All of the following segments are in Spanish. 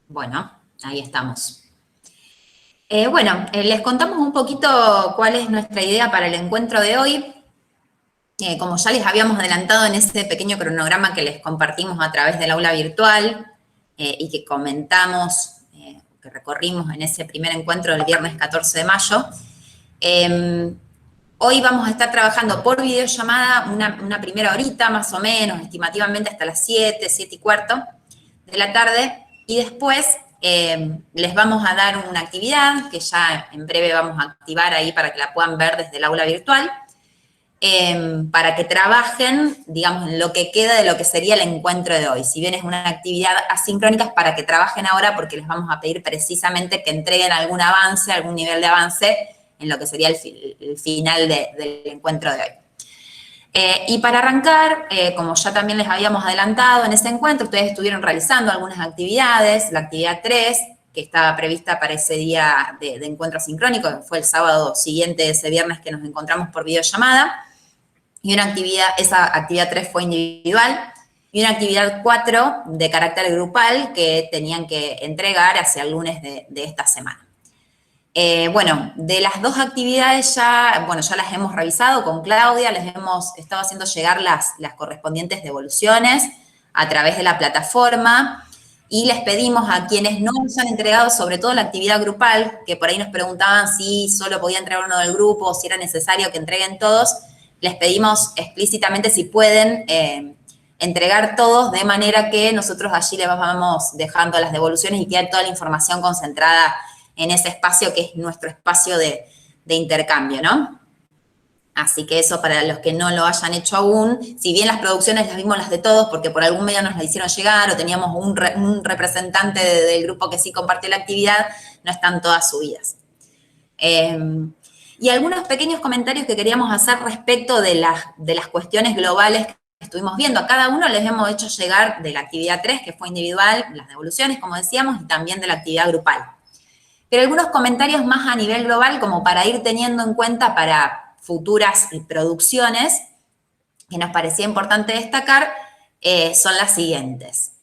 Bueno, ahí estamos. Les contamos un poquito cuál es nuestra idea para el encuentro de hoy. Como ya les habíamos adelantado en ese pequeño cronograma que les compartimos a través del aula virtual y que comentamos, que recorrimos en ese primer encuentro del viernes 14 de mayo, hoy vamos a estar trabajando por videollamada una primera horita más o menos, estimativamente hasta las 7:15 de la tarde, y después les vamos a dar una actividad que ya en breve vamos a activar ahí para que la puedan ver desde el aula virtual, para que trabajen, digamos, en lo que queda de lo que sería el encuentro de hoy. Si bien es una actividad asincrónica, es para que trabajen ahora porque les vamos a pedir precisamente que entreguen algún avance, algún nivel de avance en lo que sería el final del encuentro de hoy. Y para arrancar, como ya también les habíamos adelantado en ese encuentro, ustedes estuvieron realizando algunas actividades, la actividad 3, que estaba prevista para ese día de encuentro asincrónico, que fue el sábado siguiente de ese viernes que nos encontramos por videollamada, y esa actividad 3 fue individual, y una actividad 4 de carácter grupal que tenían que entregar hacia el lunes de esta semana. De las dos actividades ya las hemos revisado con Claudia, les hemos estado haciendo llegar las correspondientes devoluciones a través de la plataforma, y les pedimos a quienes no nos han entregado, sobre todo la actividad grupal, que por ahí nos preguntaban si solo podía entregar uno del grupo o si era necesario que entreguen todos, les pedimos explícitamente si pueden entregar todos, de manera que nosotros allí les vamos dejando las devoluciones y queda toda la información concentrada en ese espacio que es nuestro espacio de intercambio, ¿no? Así que eso para los que no lo hayan hecho aún, si bien las producciones las vimos las de todos porque por algún medio nos la hicieron llegar o teníamos un representante del grupo que sí compartió la actividad, no están todas subidas. Y algunos pequeños comentarios que queríamos hacer respecto de las cuestiones globales que estuvimos viendo. A cada uno les hemos hecho llegar de la actividad 3, que fue individual, las devoluciones, como decíamos, y también de la actividad grupal. Pero algunos comentarios más a nivel global, como para ir teniendo en cuenta para futuras producciones, que nos parecía importante destacar, son las siguientes.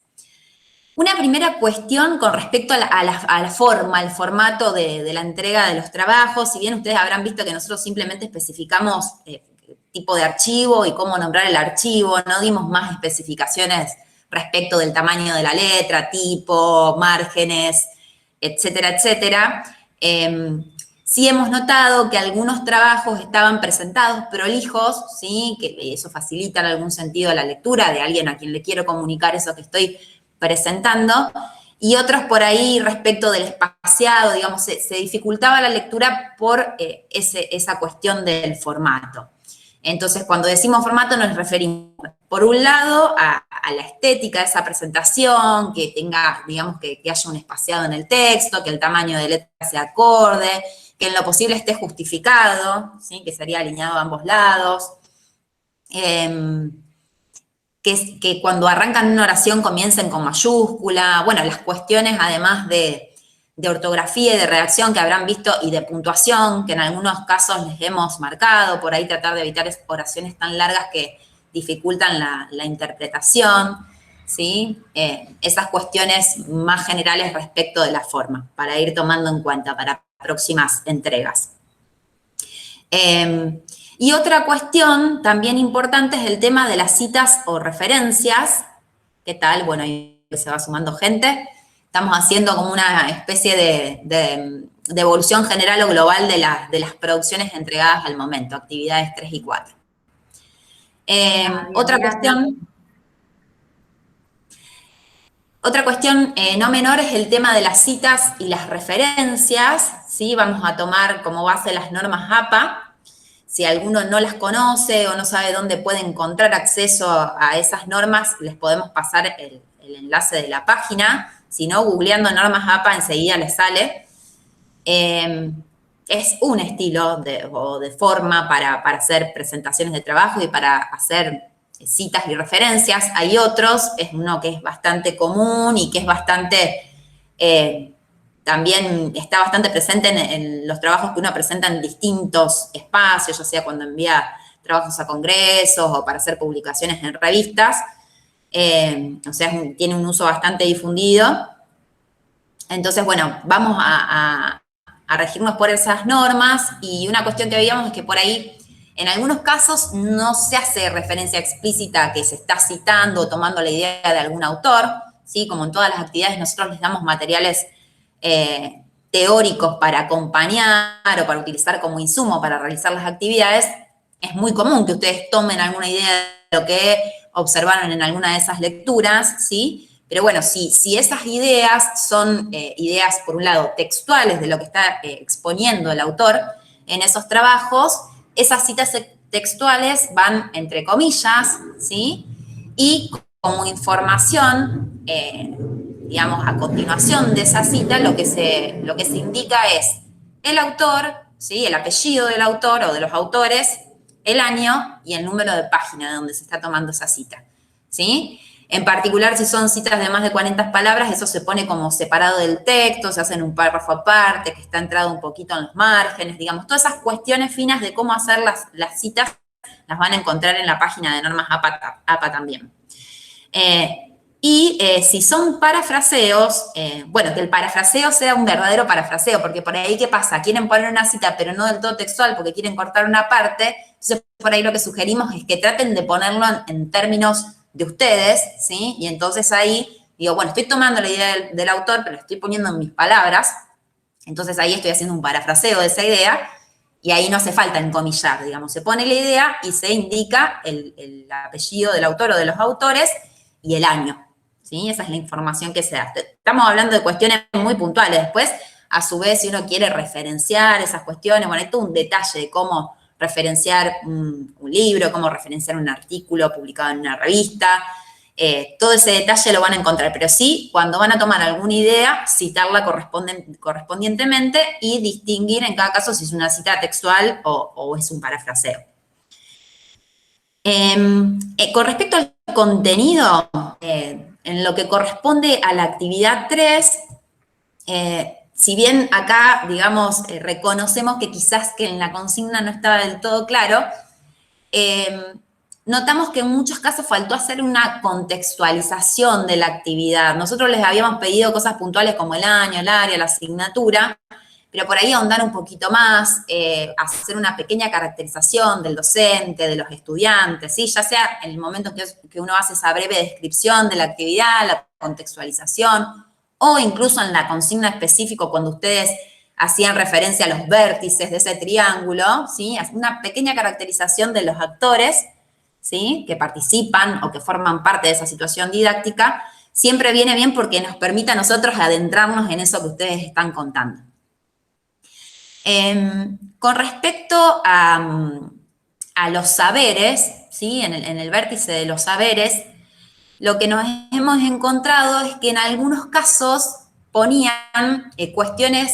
Una primera cuestión con respecto a la forma, al formato de la entrega de los trabajos. Si bien ustedes habrán visto que nosotros simplemente especificamos tipo de archivo y cómo nombrar el archivo, no dimos más especificaciones respecto del tamaño de la letra, tipo, márgenes, etcétera, etcétera. Sí hemos notado que algunos trabajos estaban presentados prolijos, ¿sí? Que eso facilita en algún sentido la lectura de alguien a quien le quiero comunicar eso que estoy presentando, y otros por ahí respecto del espaciado, digamos, se dificultaba la lectura por esa cuestión del formato. Entonces, cuando decimos formato nos referimos, por un lado, a la estética de esa presentación, que tenga, digamos, que haya un espaciado en el texto, que el tamaño de letra sea acorde, que en lo posible esté justificado, ¿sí? Que sería alineado a ambos lados. Que cuando arrancan una oración comiencen con mayúscula, bueno, las cuestiones además de ortografía y de redacción que habrán visto y de puntuación, que en algunos casos les hemos marcado, por ahí tratar de evitar oraciones tan largas que dificultan la interpretación, ¿sí? Esas cuestiones más generales respecto de la forma, para ir tomando en cuenta para próximas entregas. Y otra cuestión también importante es el tema de las citas o referencias. ¿Qué tal? Bueno, ahí se va sumando gente. Estamos haciendo como una especie de evolución general o global de las producciones entregadas al momento, actividades 3 y 4. Otra cuestión no menor es el tema de las citas y las referencias, ¿sí? Vamos a tomar como base las normas APA. Si alguno no las conoce o no sabe dónde puede encontrar acceso a esas normas, les podemos pasar el enlace de la página. Si no, googleando normas APA enseguida les sale. Es un estilo de forma para hacer presentaciones de trabajo y para hacer citas y referencias. Hay otros, es uno que es bastante común y que es bastante... también está bastante presente en los trabajos que uno presenta en distintos espacios, ya sea cuando envía trabajos a congresos o para hacer publicaciones en revistas. O sea, tiene un uso bastante difundido. Entonces, bueno, vamos a regirnos por esas normas y una cuestión que veíamos es que por ahí, en algunos casos, no se hace referencia explícita a que se está citando o tomando la idea de algún autor, ¿sí? Como en todas las actividades, nosotros les damos materiales teóricos para acompañar o para utilizar como insumo para realizar las actividades. Es muy común que ustedes tomen alguna idea de lo que observaron en alguna de esas lecturas, ¿sí? Pero bueno, si esas ideas son ideas, por un lado, textuales de lo que está exponiendo el autor en esos trabajos, esas citas textuales van entre comillas, ¿sí? Y como información, digamos, a continuación de esa cita, lo que se indica es el autor, ¿sí? El apellido del autor o de los autores, el año y el número de página de donde se está tomando esa cita, ¿sí? En particular, si son citas de más de 40 palabras, eso se pone como separado del texto, se hace en un párrafo aparte, que está entrado un poquito en los márgenes, digamos, todas esas cuestiones finas de cómo hacer las citas las van a encontrar en la página de normas APA también. Si son parafraseos, bueno, que el parafraseo sea un verdadero parafraseo, porque por ahí, ¿qué pasa? Quieren poner una cita, pero no del todo textual, porque quieren cortar una parte. Entonces, por ahí lo que sugerimos es que traten de ponerlo en términos de ustedes, ¿sí? Y entonces ahí digo, bueno, estoy tomando la idea del autor, pero la estoy poniendo en mis palabras. Entonces ahí estoy haciendo un parafraseo de esa idea, y ahí no hace falta encomillar, digamos. Se pone la idea y se indica el apellido del autor o de los autores y el año. ¿Sí? Esa es la información que se da. Estamos hablando de cuestiones muy puntuales. Después, a su vez, si uno quiere referenciar esas cuestiones, bueno, hay todo un detalle de cómo referenciar un libro, cómo referenciar un artículo publicado en una revista. Todo ese detalle lo van a encontrar, pero sí, cuando van a tomar alguna idea, citarla correspondientemente y distinguir en cada caso si es una cita textual o es un parafraseo. Con respecto al contenido, en lo que corresponde a la actividad 3, si bien acá, digamos, reconocemos que quizás que en la consigna no estaba del todo claro, notamos que en muchos casos faltó hacer una contextualización de la actividad. Nosotros les habíamos pedido cosas puntuales como el año, el área, la asignatura, pero por ahí ahondar un poquito más, hacer una pequeña caracterización del docente, de los estudiantes, ¿sí? Ya sea en el momento que uno hace esa breve descripción de la actividad, la contextualización, o incluso en la consigna específica cuando ustedes hacían referencia a los vértices de ese triángulo, ¿sí? Una pequeña caracterización de los actores, ¿sí? Que participan o que forman parte de esa situación didáctica, siempre viene bien porque nos permite a nosotros adentrarnos en eso que ustedes están contando. Con respecto a los saberes, ¿sí? En el vértice de los saberes, lo que nos hemos encontrado es que en algunos casos ponían cuestiones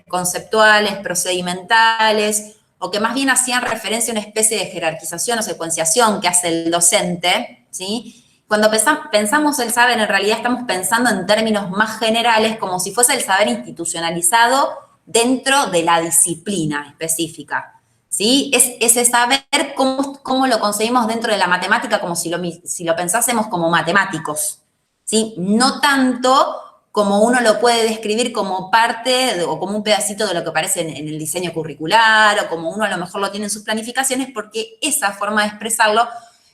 conceptuales, procedimentales, o que más bien hacían referencia a una especie de jerarquización o secuenciación que hace el docente, ¿sí? Cuando pensamos el saber, en realidad estamos pensando en términos más generales, como si fuese el saber institucionalizado dentro de la disciplina específica, ¿sí? Es ese saber cómo lo conseguimos dentro de la matemática, como si lo pensásemos como matemáticos, ¿sí? No tanto como uno lo puede describir como parte o como un pedacito de lo que aparece en el diseño curricular, o como uno a lo mejor lo tiene en sus planificaciones, porque esa forma de expresarlo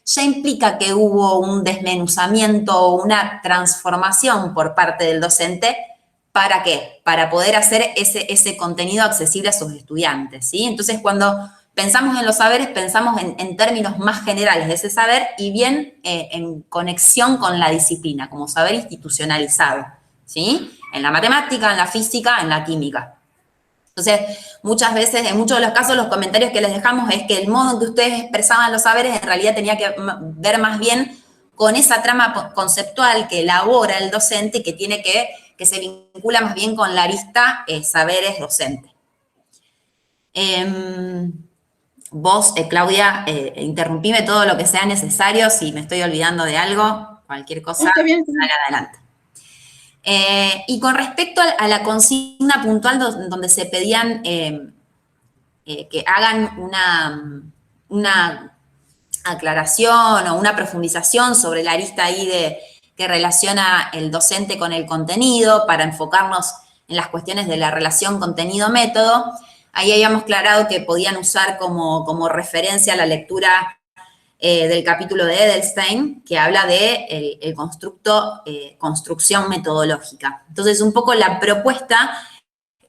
ya implica que hubo un desmenuzamiento o una transformación por parte del docente. ¿Para qué? Para poder hacer ese contenido accesible a sus estudiantes, ¿sí? Entonces, cuando pensamos en los saberes, pensamos en términos más generales de ese saber y bien en conexión con la disciplina, como saber institucionalizado, ¿sí? En la matemática, en la física, en la química. Entonces, muchas veces, en muchos de los casos, los comentarios que les dejamos es que el modo en que ustedes expresaban los saberes en realidad tenía que ver más bien con esa trama conceptual que elabora el docente y que tiene que se vincula más bien con la arista saberes docente. Vos, Claudia, interrumpime todo lo que sea necesario, si me estoy olvidando de algo, cualquier cosa, Está bien. sale adelante. Y con respecto a la consigna puntual donde se pedían que hagan una aclaración o una profundización sobre la arista ahí que relaciona el docente con el contenido para enfocarnos en las cuestiones de la relación contenido-método. Ahí habíamos aclarado que podían usar como referencia la lectura del capítulo de Edelstein, que habla de el constructo, construcción metodológica. Entonces, un poco la propuesta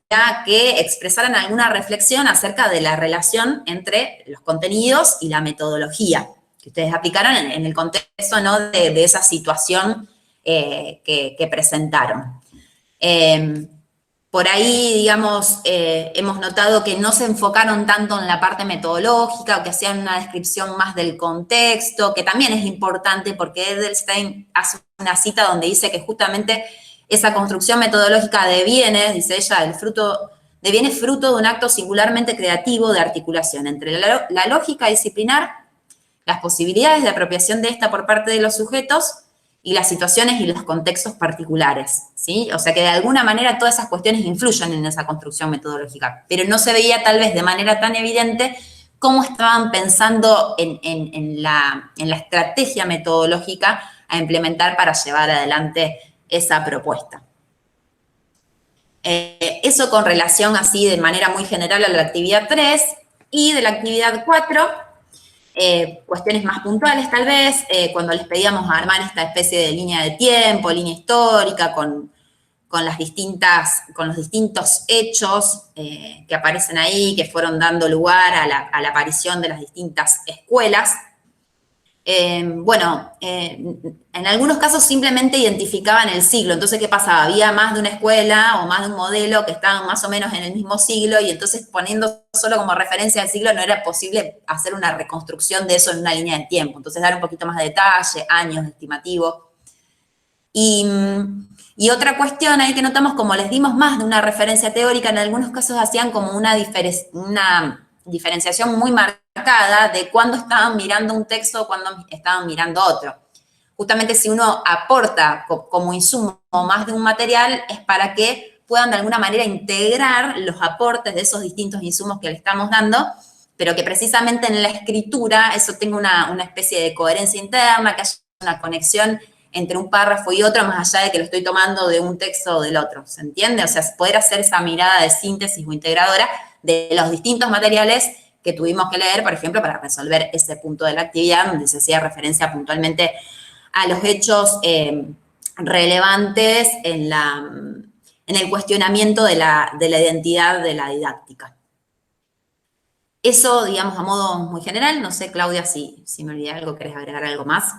era que expresaran alguna reflexión acerca de la relación entre los contenidos y la metodología, que ustedes aplicaron en el contexto, ¿no?, de esa situación que presentaron. Por ahí, digamos, hemos notado que no se enfocaron tanto en la parte metodológica, o que hacían una descripción más del contexto, que también es importante porque Edelstein hace una cita donde dice que justamente esa construcción metodológica deviene, dice ella, deviene fruto de un acto singularmente creativo de articulación entre la lógica disciplinar, las posibilidades de apropiación de esta por parte de los sujetos y las situaciones y los contextos particulares, ¿sí? O sea que de alguna manera todas esas cuestiones influyen en esa construcción metodológica, pero no se veía tal vez de manera tan evidente cómo estaban pensando en la estrategia metodológica a implementar para llevar adelante esa propuesta. Eso con relación así de manera muy general a la actividad 3, y de la actividad 4, cuestiones más puntuales tal vez, cuando les pedíamos armar esta especie de línea de tiempo, línea histórica, con los distintos hechos que aparecen ahí, que fueron dando lugar a la aparición de las distintas escuelas. En algunos casos simplemente identificaban el siglo. Entonces, ¿qué pasaba? Había más de una escuela o más de un modelo que estaban más o menos en el mismo siglo, y entonces poniendo solo como referencia al siglo no era posible hacer una reconstrucción de eso en una línea de tiempo. Entonces, dar un poquito más de detalle, años, estimativo. Y otra cuestión ahí que notamos, como les dimos más de una referencia teórica, en algunos casos hacían como una diferenciación muy marcada de cuándo estaban mirando un texto o cuándo estaban mirando otro. Justamente si uno aporta como insumo más de un material, es para que puedan de alguna manera integrar los aportes de esos distintos insumos que le estamos dando, pero que precisamente en la escritura eso tenga una especie de coherencia interna, que haya una conexión entre un párrafo y otro, más allá de que lo estoy tomando de un texto o del otro, ¿se entiende? O sea, poder hacer esa mirada de síntesis o integradora de los distintos materiales que tuvimos que leer, por ejemplo, para resolver ese punto de la actividad, donde se hacía referencia puntualmente a los hechos relevantes en el cuestionamiento de la identidad de la didáctica. Eso, digamos, a modo muy general. No sé, Claudia, si me olvidé algo, ¿querés agregar algo más?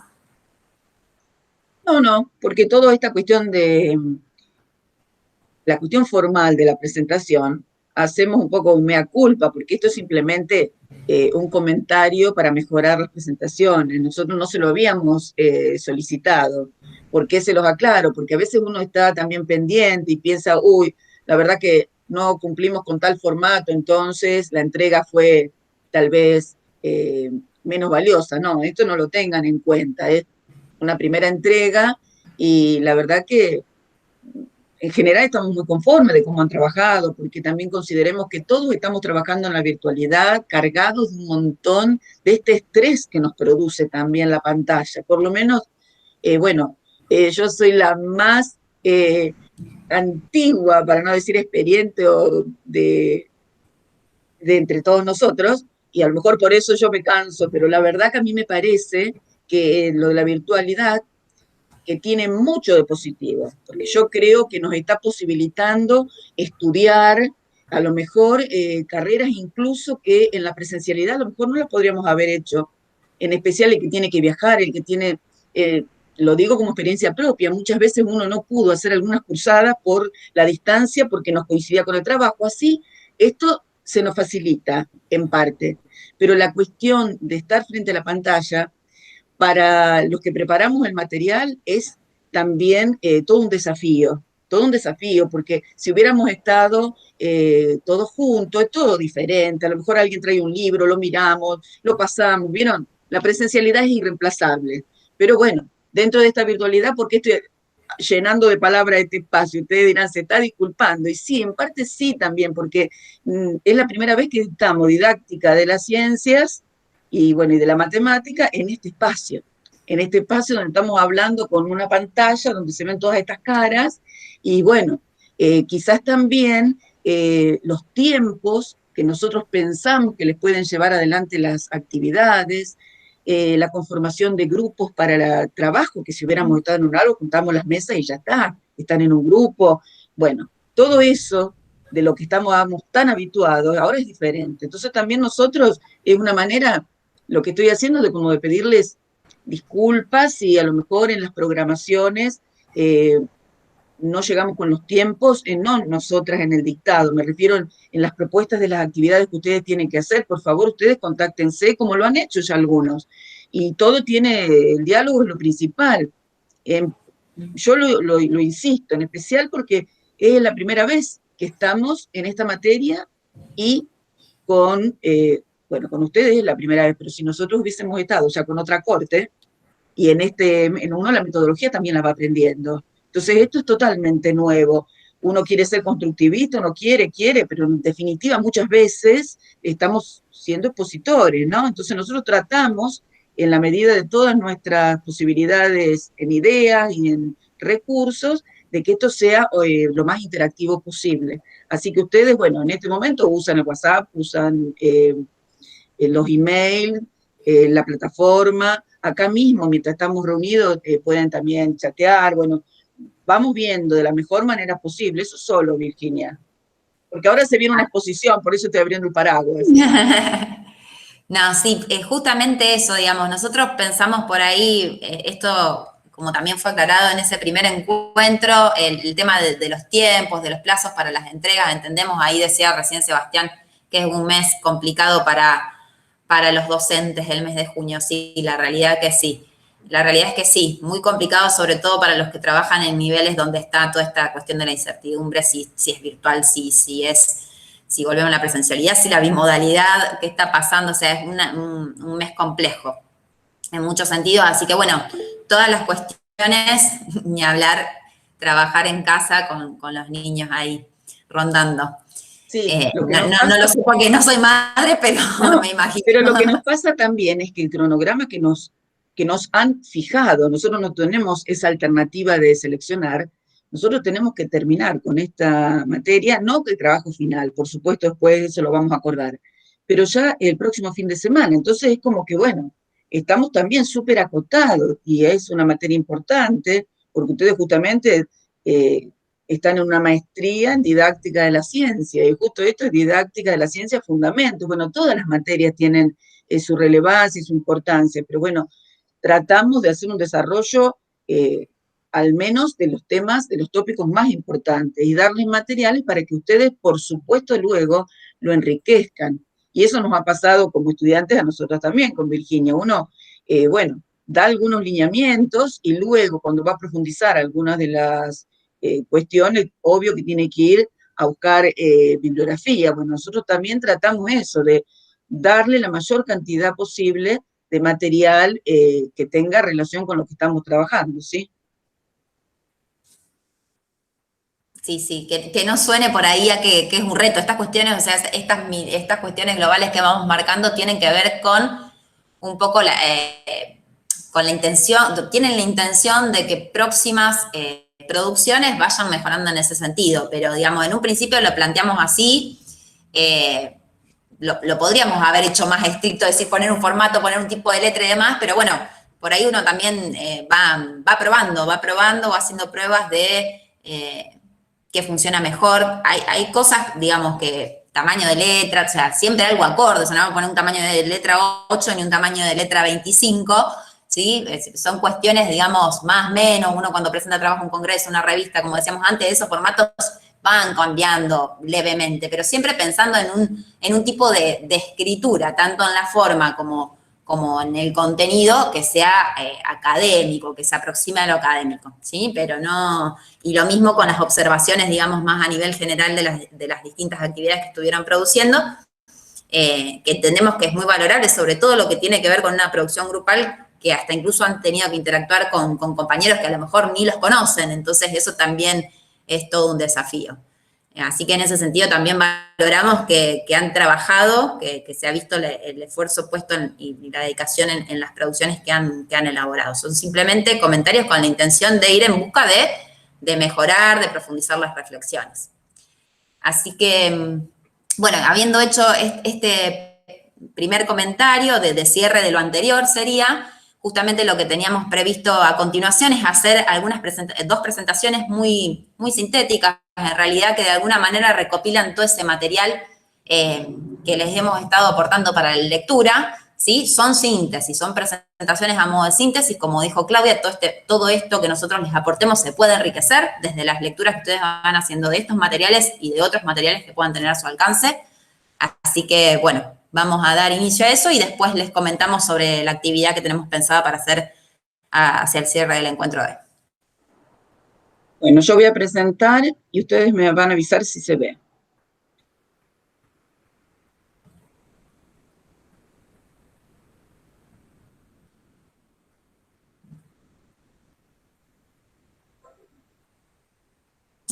No, porque toda esta cuestión de la cuestión formal de la presentación, hacemos un poco un mea culpa, porque esto es simplemente un comentario para mejorar las presentaciones. Nosotros no se lo habíamos solicitado. ¿Por qué se los aclaro? Porque a veces uno está también pendiente y piensa, uy, la verdad que no cumplimos con tal formato, entonces la entrega fue tal vez menos valiosa. No, esto no lo tengan en cuenta. Es una primera entrega y la verdad que en general estamos muy conformes de cómo han trabajado, porque también consideremos que todos estamos trabajando en la virtualidad, cargados de un montón de este estrés que nos produce también la pantalla. Por lo menos, yo soy la más antigua, para no decir experiente, de entre todos nosotros, y a lo mejor por eso yo me canso, pero la verdad que a mí me parece que lo de la virtualidad que tiene mucho de positivo, porque yo creo que nos está posibilitando estudiar a lo mejor carreras incluso que en la presencialidad a lo mejor no las podríamos haber hecho, en especial el que tiene que viajar, el que tiene, lo digo como experiencia propia, muchas veces uno no pudo hacer algunas cursadas por la distancia porque nos coincidía con el trabajo, así esto se nos facilita en parte, pero la cuestión de estar frente a la pantalla para los que preparamos el material es también todo un desafío, porque si hubiéramos estado todos juntos, es todo diferente, a lo mejor alguien trae un libro, lo miramos, lo pasamos, ¿vieron? La presencialidad es irreemplazable, pero bueno, dentro de esta virtualidad, porque estoy llenando de palabras este espacio, ustedes dirán, se está disculpando, y sí, en parte sí también, porque es la primera vez que estamos didáctica de las ciencias y bueno, y de la matemática en este espacio. en este espacio donde estamos hablando con una pantalla donde se ven todas estas caras, y bueno, quizás también los tiempos que nosotros pensamos que les pueden llevar adelante las actividades, la conformación de grupos para el trabajo, que si hubiéramos estado en un árbol, juntamos las mesas y ya está, están en un grupo. Bueno, todo eso de lo que estamos tan habituados, ahora es diferente. Entonces también nosotros, es una manera, lo que estoy haciendo de como de pedirles disculpas y a lo mejor en las programaciones no llegamos con los tiempos, no nosotras en el dictado, me refiero en las propuestas de las actividades que ustedes tienen que hacer, por favor ustedes contáctense como lo han hecho ya algunos. Y todo tiene, el diálogo es lo principal. Eh, yo lo insisto, en especial porque es la primera vez que estamos en esta materia y con, bueno, con ustedes es la primera vez, pero si nosotros hubiésemos estado ya con otra corte, y en uno la metodología también la va aprendiendo. Entonces esto es totalmente nuevo. Uno quiere ser constructivista, uno quiere, pero en definitiva muchas veces estamos siendo expositores, ¿no? Entonces nosotros tratamos, en la medida de todas nuestras posibilidades en ideas y en recursos, de que esto sea lo más interactivo posible. Así que ustedes, bueno, en este momento usan el WhatsApp, usan los emails, la plataforma, acá mismo, mientras estamos reunidos, pueden también chatear, bueno, vamos viendo de la mejor manera posible, eso solo, Virginia. Porque ahora se viene una exposición, por eso estoy abriendo el paraguas. No, sí, justamente eso, digamos, nosotros pensamos por ahí, esto como también fue aclarado en ese primer encuentro, el tema de los tiempos, de los plazos para las entregas, entendemos, ahí decía recién Sebastián que es un mes complicado para los docentes el mes de junio, sí, la realidad que sí. La realidad es que sí, muy complicado, sobre todo para los que trabajan en niveles donde está toda esta cuestión de la incertidumbre, si es virtual, si volvemos a la presencialidad, si la bimodalidad, qué está pasando, o sea, es un mes complejo en muchos sentidos, así que bueno, todas las cuestiones, ni hablar, trabajar en casa con los niños ahí rondando. Sí, lo que No, nos no, pasa, no lo sé porque no soy madre, pero no, me imagino. pero lo que nos pasa también es que el cronograma que nos han fijado, nosotros no tenemos esa alternativa de seleccionar, nosotros tenemos que terminar con esta materia, no que el trabajo final, por supuesto después eso lo vamos a acordar, pero ya el próximo fin de semana, entonces es como que bueno, estamos también súper acotados y es una materia importante, porque ustedes justamente eh, están en una maestría en didáctica de la ciencia, y justo esto es didáctica de la ciencia, fundamentos. Bueno, todas las materias tienen su relevancia y su importancia, pero bueno, tratamos de hacer un desarrollo al menos de los temas, de los tópicos más importantes, y darles materiales para que ustedes, por supuesto, luego lo enriquezcan. Y eso nos ha pasado como estudiantes a nosotros también, con Virginia. Uno, bueno, da algunos lineamientos y luego cuando va a profundizar algunas de las cuestiones, obvio que tiene que ir a buscar bibliografía. Bueno, nosotros también tratamos eso, de darle la mayor cantidad posible de material que tenga relación con lo que estamos trabajando, ¿sí? Sí, sí, que no suene por ahí a que es un reto. Estas cuestiones, o sea, estas cuestiones globales que vamos marcando tienen que ver con un poco con la intención, tienen la intención de que próximas producciones vayan mejorando en ese sentido, pero digamos, en un principio lo planteamos así, eh, lo podríamos haber hecho más estricto, es decir, poner un formato, poner un tipo de letra y demás, pero bueno, por ahí uno también va probando, va haciendo pruebas de qué funciona mejor. Hay cosas, digamos, que tamaño de letra, o sea, siempre algo acorde, o sea, no vamos a poner un tamaño de letra 8 ni un tamaño de letra 25, ¿sí? Son cuestiones, digamos, más o menos, uno cuando presenta trabajo en un congreso, una revista, como decíamos antes, esos formatos van cambiando levemente, pero siempre pensando en un tipo de escritura, tanto en la forma como en el contenido, que sea académico, que se aproxime a lo académico, ¿sí? Pero no, y lo mismo con las observaciones, digamos, más a nivel general de las distintas actividades que estuvieron produciendo, que entendemos que es muy valorable, sobre todo lo que tiene que ver con una producción grupal, que hasta incluso han tenido que interactuar con compañeros que a lo mejor ni los conocen, entonces eso también es todo un desafío. Así que en ese sentido también valoramos que han trabajado, que se ha visto el esfuerzo puesto y la dedicación en las producciones que han elaborado. Son simplemente comentarios con la intención de ir en busca de mejorar, de profundizar las reflexiones. Así que, bueno, habiendo hecho este primer comentario de cierre de lo anterior, sería justamente lo que teníamos previsto a continuación, es hacer dos presentaciones muy, muy sintéticas, en realidad, que de alguna manera recopilan todo ese material que les hemos estado aportando para la lectura, ¿sí? Son síntesis, son presentaciones a modo de síntesis, como dijo Claudia, todo esto que nosotros les aportemos se puede enriquecer desde las lecturas que ustedes van haciendo de estos materiales y de otros materiales que puedan tener a su alcance. Así que, bueno, vamos a dar inicio a eso y después les comentamos sobre la actividad que tenemos pensada para hacer hacia el cierre del encuentro de hoy. Bueno, yo voy a presentar y ustedes me van a avisar si se ve.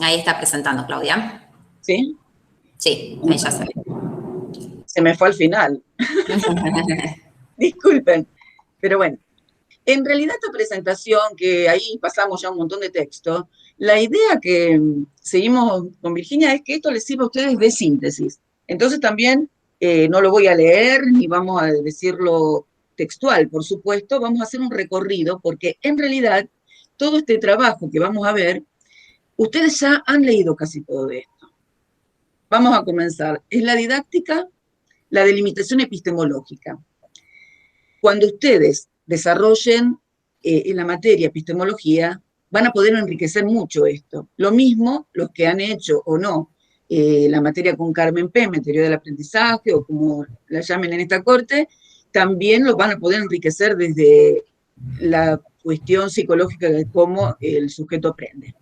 Ahí está presentando, Claudia. ¿Sí? Sí, ahí ya se ve. Se me fue al final. Disculpen, pero bueno. En realidad esta presentación, que ahí pasamos ya un montón de texto, la idea que seguimos con Virginia es que esto les sirva a ustedes de síntesis. Entonces también no lo voy a leer ni vamos a decirlo textual, por supuesto, vamos a hacer un recorrido porque en realidad todo este trabajo que vamos a ver, ustedes ya han leído casi todo esto. Vamos a comenzar. Es la didáctica, la delimitación epistemológica. Cuando ustedes desarrollen en la materia epistemología, van a poder enriquecer mucho esto. Lo mismo los que han hecho o no la materia con Carmen Peme, teoría del aprendizaje, o como la llamen en esta corte, también lo van a poder enriquecer desde la cuestión psicológica de cómo el sujeto aprende.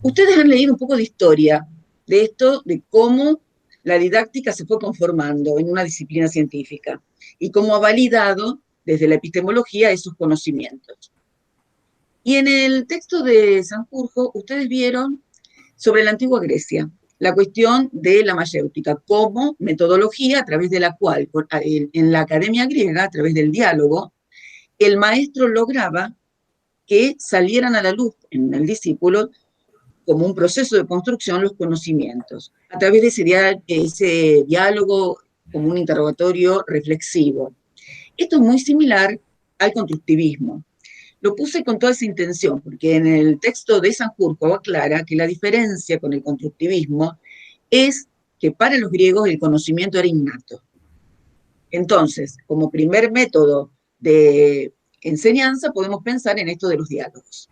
Ustedes han leído un poco de historia de esto, de cómo la didáctica se fue conformando en una disciplina científica y cómo ha validado desde la epistemología esos conocimientos. Y en el texto de Sanjurjo, ustedes vieron sobre la antigua Grecia, la cuestión de la mayéutica como metodología a través de la cual, en la academia griega, a través del diálogo, el maestro lograba que salieran a la luz en el discípulo como un proceso de construcción los conocimientos, a través de ese diálogo como un interrogatorio reflexivo. Esto es muy similar al constructivismo. Lo puse con toda esa intención, porque en el texto de Sanjurjo aclara que la diferencia con el constructivismo es que para los griegos el conocimiento era innato. Entonces, como primer método de enseñanza, podemos pensar en esto de los diálogos.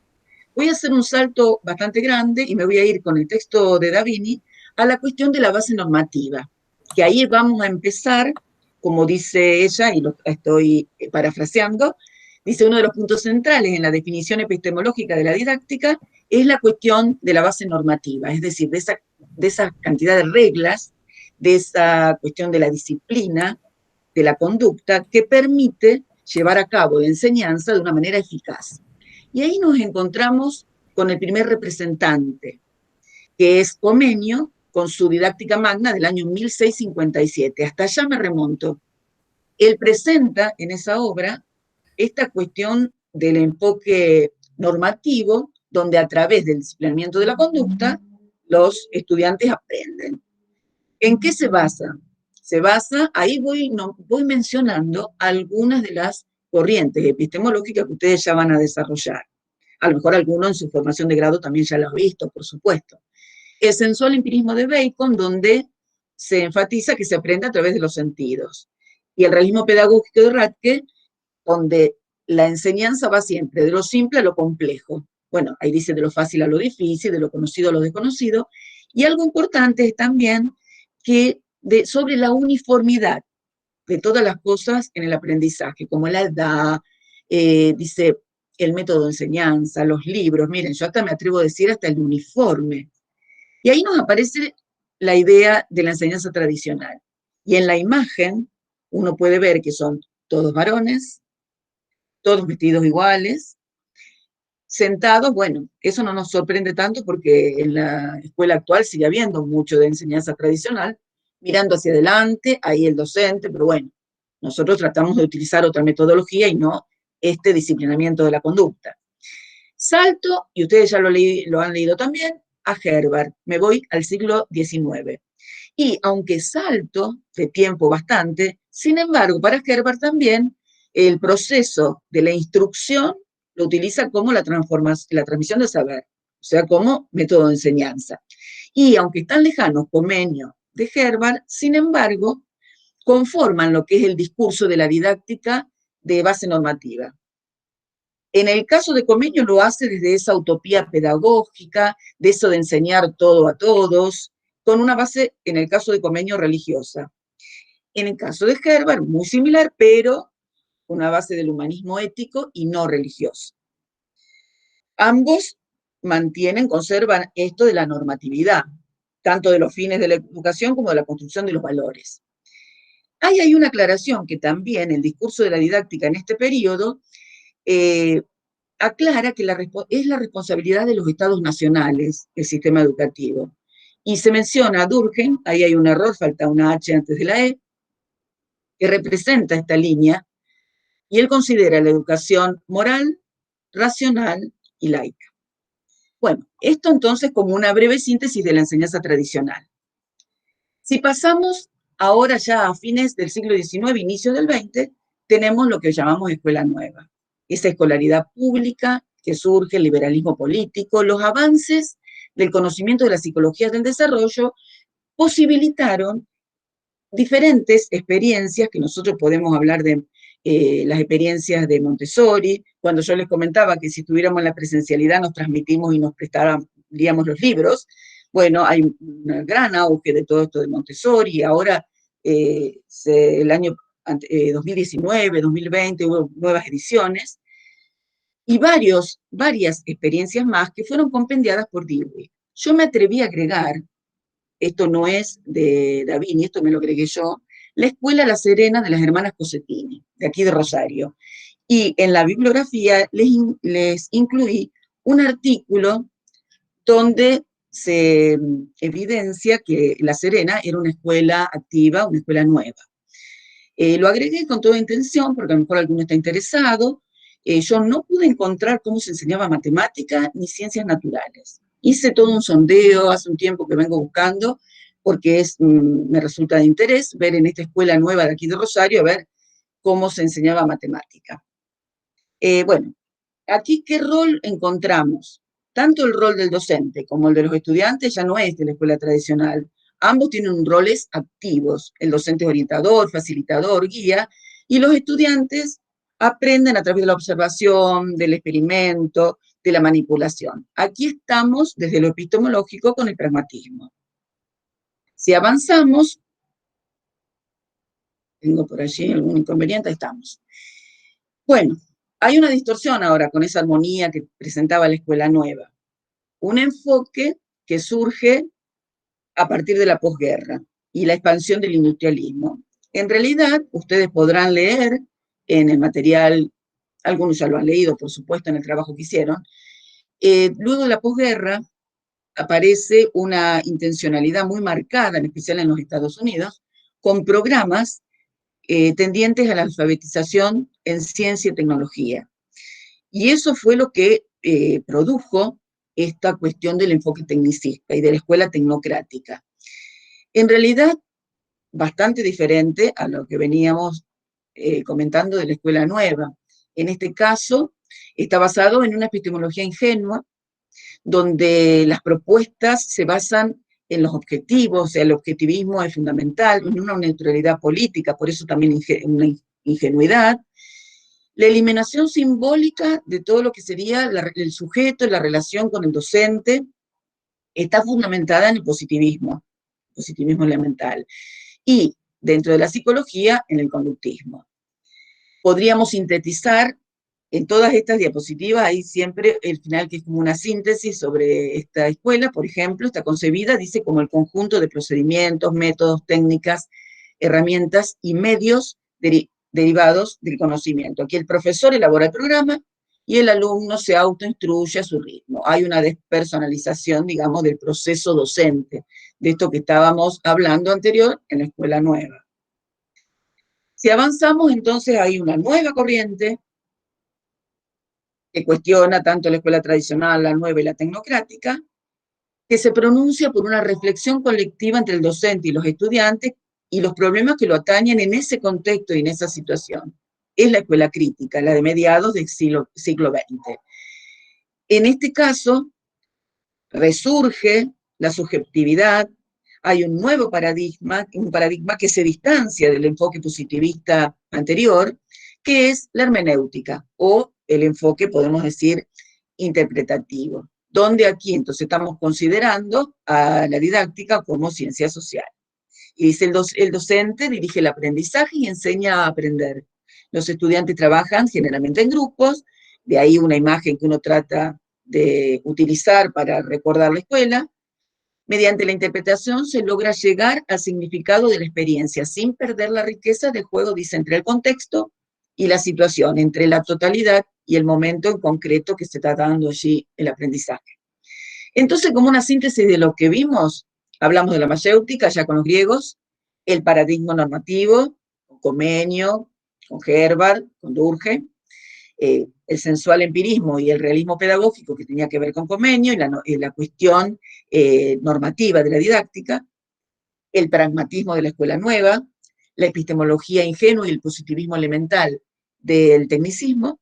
Voy a hacer un salto bastante grande y me voy a ir con el texto de Davini a la cuestión de la base normativa, que ahí vamos a empezar, como dice ella, y lo estoy parafraseando, dice uno de los puntos centrales en la definición epistemológica de la didáctica es la cuestión de la base normativa, es decir, de esa cantidad de reglas, de esa cuestión de la disciplina, de la conducta, que permite llevar a cabo la enseñanza de una manera eficaz. Y ahí nos encontramos con el primer representante, que es Comenio, con su didáctica magna del año 1657. Hasta allá me remonto. Él presenta en esa obra esta cuestión del enfoque normativo, donde a través del disciplinamiento de la conducta, los estudiantes aprenden. ¿En qué se basa? Se basa, ahí voy mencionando algunas de las corrientes epistemológicas que ustedes ya van a desarrollar. A lo mejor alguno en su formación de grado también ya lo ha visto, por supuesto. El sensual empirismo de Bacon, donde se enfatiza que se aprende a través de los sentidos. Y el realismo pedagógico de Radke, donde la enseñanza va siempre de lo simple a lo complejo. Bueno, ahí dice de lo fácil a lo difícil, de lo conocido a lo desconocido. Y algo importante es también que sobre la uniformidad de todas las cosas en el aprendizaje, como la edad, dice el método de enseñanza, los libros, miren, yo hasta me atrevo a decir hasta el uniforme. Y ahí nos aparece la idea de la enseñanza tradicional. Y en la imagen uno puede ver que son todos varones, todos vestidos iguales, sentados, bueno, eso no nos sorprende tanto porque en la escuela actual sigue habiendo mucho de enseñanza tradicional, mirando hacia adelante, ahí el docente, pero bueno, nosotros tratamos de utilizar otra metodología y no este disciplinamiento de la conducta. Salto, y ustedes ya lo han leído también, a Herbart, me voy al siglo XIX. Y aunque salto de tiempo bastante, sin embargo, para Herbart también el proceso de la instrucción lo utiliza como la transmisión de saber, o sea, como método de enseñanza. Y aunque están lejanos Comenio de Herbart, sin embargo, conforman lo que es el discurso de la didáctica de base normativa. En el caso de Comenio lo hace desde esa utopía pedagógica, de eso de enseñar todo a todos, con una base, en el caso de Comenio, religiosa. En el caso de Herbart, muy similar, pero una base del humanismo ético y no religioso. Ambos conservan esto de la normatividad, tanto de los fines de la educación como de la construcción de los valores. Hay una aclaración que también el discurso de la didáctica en este periodo aclara que es la responsabilidad de los estados nacionales el sistema educativo. Y se menciona a Durkheim, ahí hay un error, falta una H antes de la E, que representa esta línea, y él considera la educación moral, racional y laica. Bueno, esto entonces como una breve síntesis de la enseñanza tradicional. Si pasamos ahora ya a fines del siglo XIX, inicio del XX, tenemos lo que llamamos escuela nueva. Esa escolaridad pública que surge, el liberalismo político, los avances del conocimiento de la psicología del desarrollo posibilitaron diferentes experiencias, que nosotros podemos hablar de las experiencias de Montessori, cuando yo les comentaba que si estuviéramos en la presencialidad nos transmitimos y nos prestaríamos los libros. Bueno, hay un gran auge de todo esto de Montessori, y ahora el año 2019, 2020 hubo nuevas ediciones, y varias experiencias más que fueron compendiadas por Dewey. Yo me atreví a agregar, esto no es de Davini, esto me lo agregué yo, la Escuela La Serena de las hermanas Cosettini, de aquí de Rosario. Y en la bibliografía les incluí un artículo donde se evidencia que La Serena era una escuela activa, una escuela nueva. Lo agregué con toda intención, porque a lo mejor alguno está interesado. Yo no pude encontrar cómo se enseñaba matemática ni ciencias naturales. Hice todo un sondeo hace un tiempo que vengo buscando, porque me resulta de interés ver en esta escuela nueva de aquí de Rosario, a ver cómo se enseñaba matemática. Bueno, aquí ¿qué rol encontramos? Tanto el rol del docente como el de los estudiantes ya no es de la escuela tradicional. Ambos tienen roles activos. El docente es orientador, facilitador, guía, y los estudiantes aprenden a través de la observación, del experimento, de la manipulación. Aquí estamos desde lo epistemológico con el pragmatismo. Si avanzamos, tengo por allí algún inconveniente, ahí estamos. Bueno, hay una distorsión ahora con esa armonía que presentaba la escuela nueva. Un enfoque que surge a partir de la posguerra y la expansión del industrialismo. En realidad, ustedes podrán leer en el material, algunos ya lo han leído, por supuesto, en el trabajo que hicieron, luego de la posguerra aparece una intencionalidad muy marcada, en especial en los Estados Unidos, con programas tendientes a la alfabetización en ciencia y tecnología. Y eso fue lo que produjo esta cuestión del enfoque tecnicista y de la escuela tecnocrática. En realidad, bastante diferente a lo que veníamos comentando de la escuela nueva. En este caso, está basado en una epistemología ingenua, donde las propuestas se basan en los objetivos, o sea, el objetivismo es fundamental, en una neutralidad política, por eso también una ingenuidad. La eliminación simbólica de todo lo que sería el sujeto, la relación con el docente, está fundamentada en el positivismo elemental. Y dentro de la psicología, en el conductismo. Podríamos sintetizar en todas estas diapositivas, hay siempre el final que es como una síntesis sobre esta escuela, por ejemplo, está concebida, dice, como el conjunto de procedimientos, métodos, técnicas, herramientas y medios derivados del conocimiento. Aquí el profesor elabora el programa y el alumno se autoinstruye a su ritmo. Hay una despersonalización, digamos, del proceso docente, de esto que estábamos hablando anterior en la escuela nueva. Si avanzamos, entonces hay una nueva corriente que cuestiona tanto la escuela tradicional, la nueva y la tecnocrática, que se pronuncia por una reflexión colectiva entre el docente y los estudiantes y los problemas que lo atañen en ese contexto y en esa situación. Es la escuela crítica, la de mediados del siglo XX. En este caso, resurge la subjetividad, hay un nuevo paradigma, un paradigma que se distancia del enfoque positivista anterior, que es la hermenéutica, o el enfoque, podemos decir, interpretativo, donde aquí entonces estamos considerando a la didáctica como ciencia social. Y dice, el docente dirige el aprendizaje y enseña a aprender. Los estudiantes trabajan generalmente en grupos, de ahí una imagen que uno trata de utilizar para recordar la escuela. Mediante la interpretación se logra llegar al significado de la experiencia, sin perder la riqueza del juego, dice, entre el contexto y la situación, entre la totalidad y el momento en concreto que se está dando allí el aprendizaje. Entonces, como una síntesis de lo que vimos, hablamos de la mayéutica, ya con los griegos, el paradigma normativo, con Comenio, con Herbart, con Durkheim, el sensual empirismo y el realismo pedagógico que tenía que ver con Comenio y la cuestión normativa de la didáctica, el pragmatismo de la escuela nueva, la epistemología ingenua y el positivismo elemental del tecnicismo,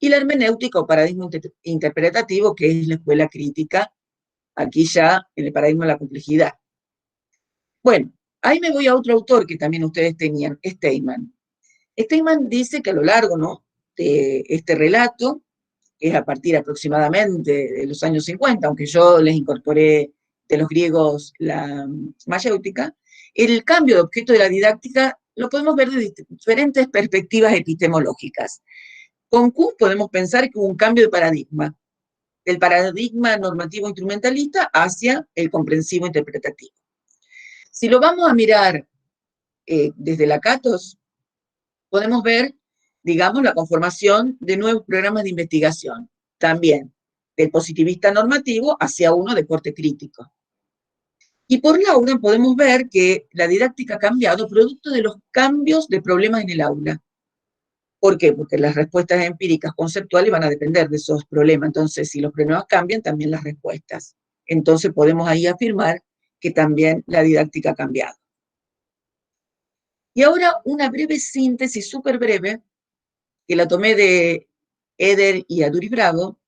y la hermenéutica o paradigma interpretativo, que es la escuela crítica, aquí ya en el paradigma de la complejidad. Bueno, ahí me voy a otro autor que también ustedes tenían, Steinman. Steinman dice que a lo largo, ¿no?, de este relato, que es a partir aproximadamente de los años 50, aunque yo les incorporé de los griegos la mayéutica, el cambio de objeto de la didáctica lo podemos ver de diferentes perspectivas epistemológicas. Con Kuhn podemos pensar que hubo un cambio de paradigma, del paradigma normativo instrumentalista hacia el comprensivo interpretativo. Si lo vamos a mirar desde la Catos, podemos ver, digamos, la conformación de nuevos programas de investigación, también del positivista normativo hacia uno de corte crítico. Y por Laura podemos ver que la didáctica ha cambiado producto de los cambios de problemas en el aula. ¿Por qué? Porque las respuestas empíricas conceptuales van a depender de esos problemas. Entonces, si los problemas cambian, también las respuestas. Entonces, podemos ahí afirmar que también la didáctica ha cambiado. Y ahora una breve síntesis, súper breve, que la tomé de Eder y Aduris Bravo,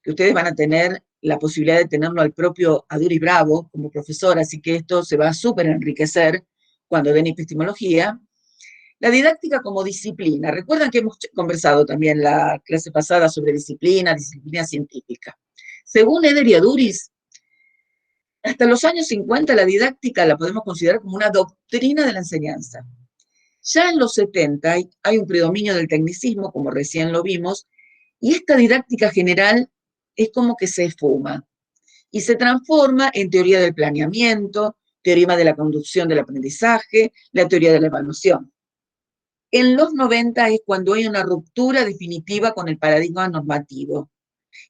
que ustedes van a tener la posibilidad de tenerlo al propio Aduris Bravo como profesor, así que esto se va a súper enriquecer cuando den epistemología. La didáctica como disciplina. Recuerdan que hemos conversado también la clase pasada sobre disciplina científica. Según Eder y Aduris, hasta los años 50 la didáctica la podemos considerar como una doctrina de la enseñanza. Ya en los 70 hay un predominio del tecnicismo, como recién lo vimos, y esta didáctica general es como que se esfuma y se transforma en teoría del planeamiento, teoría de la conducción del aprendizaje, la teoría de la evaluación. En los 90 es cuando hay una ruptura definitiva con el paradigma normativo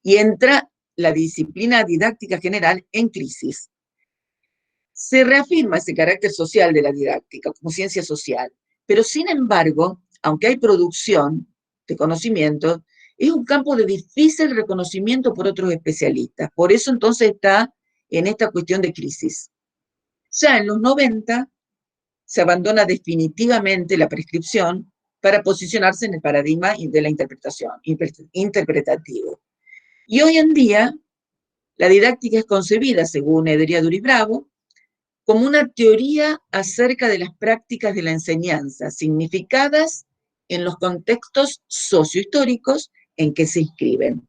y entra la disciplina didáctica general en crisis. Se reafirma ese carácter social de la didáctica como ciencia social, pero sin embargo, aunque hay producción de conocimiento, es un campo de difícil reconocimiento por otros especialistas. Por eso entonces está en esta cuestión de crisis. Ya en los 90 se abandona definitivamente la prescripción para posicionarse en el paradigma de la interpretación, interpretativo. Y hoy en día, la didáctica es concebida, según Eder y Aduris Bravo, como una teoría acerca de las prácticas de la enseñanza, significadas en los contextos sociohistóricos en que se inscriben.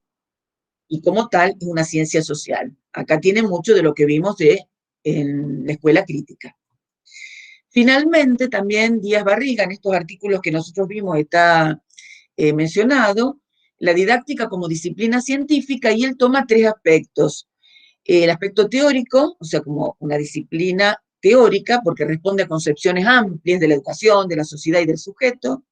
Y como tal, es una ciencia social. Acá tiene mucho de lo que vimos en la escuela crítica. Finalmente, también Díaz Barriga, en estos artículos que nosotros vimos, está mencionado, la didáctica como disciplina científica, y él toma tres aspectos. El aspecto teórico, o sea, como una disciplina teórica, porque responde a concepciones amplias de la educación, de la sociedad y del sujeto,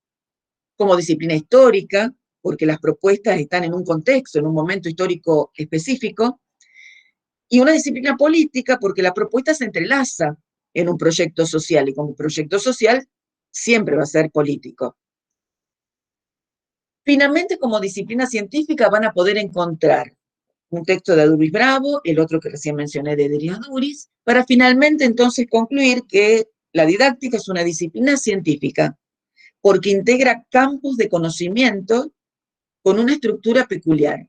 como disciplina histórica, porque las propuestas están en un contexto, en un momento histórico específico, y una disciplina política porque la propuesta se entrelaza en un proyecto social, y como proyecto social siempre va a ser político. Finalmente, como disciplina científica van a poder encontrar un texto de Aduris Bravo, el otro que recién mencioné de Derias Duris, para finalmente entonces concluir que la didáctica es una disciplina científica, porque integra campos de conocimiento con una estructura peculiar,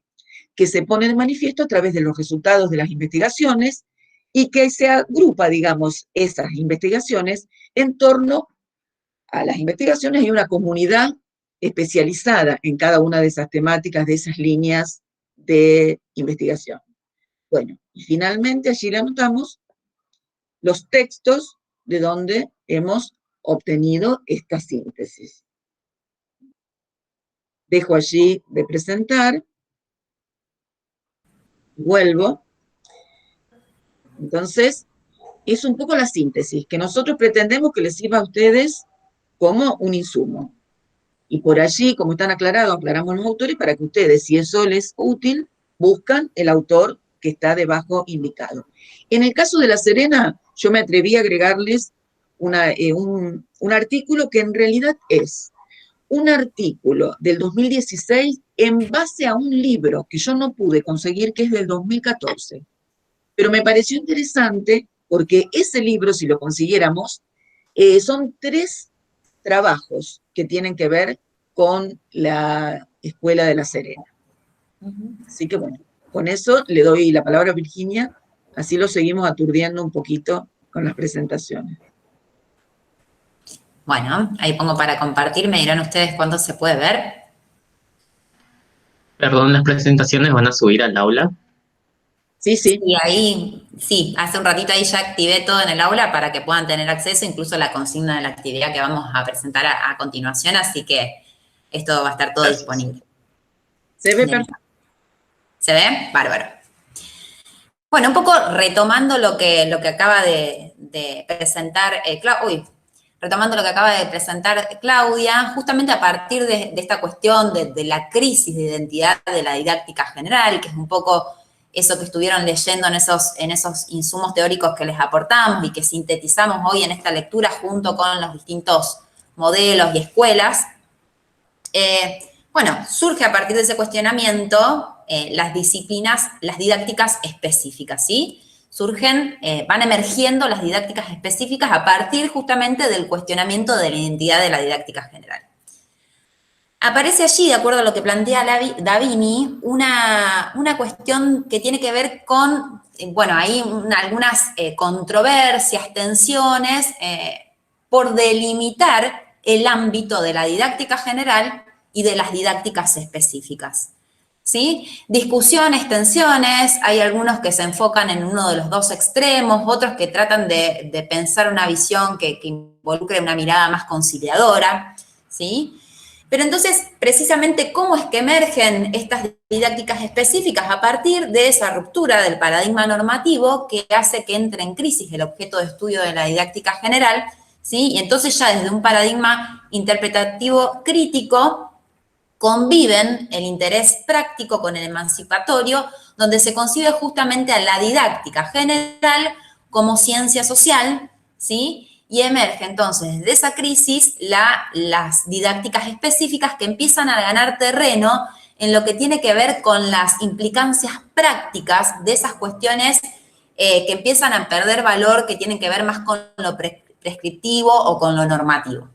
que se pone de manifiesto a través de los resultados de las investigaciones y que se agrupa, digamos, esas investigaciones en torno a las investigaciones y una comunidad especializada en cada una de esas temáticas, de esas líneas de investigación. Bueno, y finalmente allí le anotamos los textos de donde hemos obtenido esta síntesis. Dejo allí de presentar, vuelvo. Entonces, es un poco la síntesis que nosotros pretendemos que les sirva a ustedes como un insumo. Y por allí, como están aclarados, aclaramos los autores para que ustedes, si eso les es útil, buscan el autor que está debajo indicado. En el caso de La Serena, yo me atreví a agregarles un artículo que en realidad es un artículo del 2016 en base a un libro que yo no pude conseguir, que es del 2014. Pero me pareció interesante porque ese libro, si lo consiguiéramos, son 3 trabajos que tienen que ver con la Escuela de La Serena. Así que bueno, con eso le doy la palabra a Virginia, así lo seguimos aturdiendo un poquito con las presentaciones. Bueno, ahí pongo para compartir, me dirán ustedes cuándo se puede ver. Perdón, las presentaciones van a subir al aula. Sí, sí. Y ahí, sí, hace un ratito ahí ya activé todo en el aula para que puedan tener acceso, incluso a la consigna de la actividad que vamos a presentar a continuación, así que esto va a estar todo disponible. ¿Se ve perfecto? ¿Se ve? Bárbaro. Bueno, un poco retomando lo que acaba de presentar retomando lo que acaba de presentar Claudia, justamente a partir de esta cuestión de la crisis de identidad de la didáctica general, que es un poco eso que estuvieron leyendo en esos insumos teóricos que les aportamos y que sintetizamos hoy en esta lectura junto con los distintos modelos y escuelas. Bueno, surge a partir de ese cuestionamiento las disciplinas, las didácticas específicas, ¿sí? Surgen, van emergiendo las didácticas específicas a partir justamente del cuestionamiento de la identidad de la didáctica general. Aparece allí, de acuerdo a lo que plantea Davini, una cuestión que tiene que ver con, bueno, hay algunas controversias, tensiones, por delimitar el ámbito de la didáctica general y de las didácticas específicas. ¿Sí? Discusiones, tensiones, hay algunos que se enfocan en uno de los dos extremos, otros que tratan de pensar una visión que involucre una mirada más conciliadora, ¿sí? Pero entonces, precisamente, ¿cómo es que emergen estas didácticas específicas? A partir de esa ruptura del paradigma normativo que hace que entre en crisis el objeto de estudio de la didáctica general, ¿sí? Y entonces ya desde un paradigma interpretativo crítico conviven el interés práctico con el emancipatorio, donde se concibe justamente a la didáctica general como ciencia social, ¿sí? Y emerge entonces de esa crisis las didácticas específicas que empiezan a ganar terreno en lo que tiene que ver con las implicancias prácticas de esas cuestiones que empiezan a perder valor, que tienen que ver más con lo prescriptivo o con lo normativo.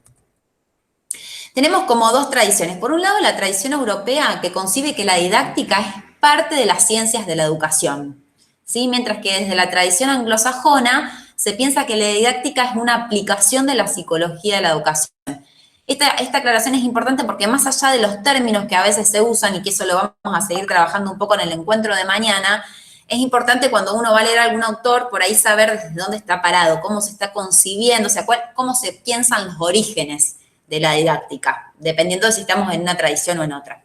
Tenemos como dos tradiciones. Por un lado, la tradición europea que concibe que la didáctica es parte de las ciencias de la educación, ¿sí? Mientras que desde la tradición anglosajona se piensa que la didáctica es una aplicación de la psicología de la educación. Esta aclaración es importante porque más allá de los términos que a veces se usan y que eso lo vamos a seguir trabajando un poco en el encuentro de mañana, es importante cuando uno va a leer a algún autor por ahí saber desde dónde está parado, cómo se está concibiendo, o sea, cómo se piensan los orígenes de la didáctica, dependiendo de si estamos en una tradición o en otra.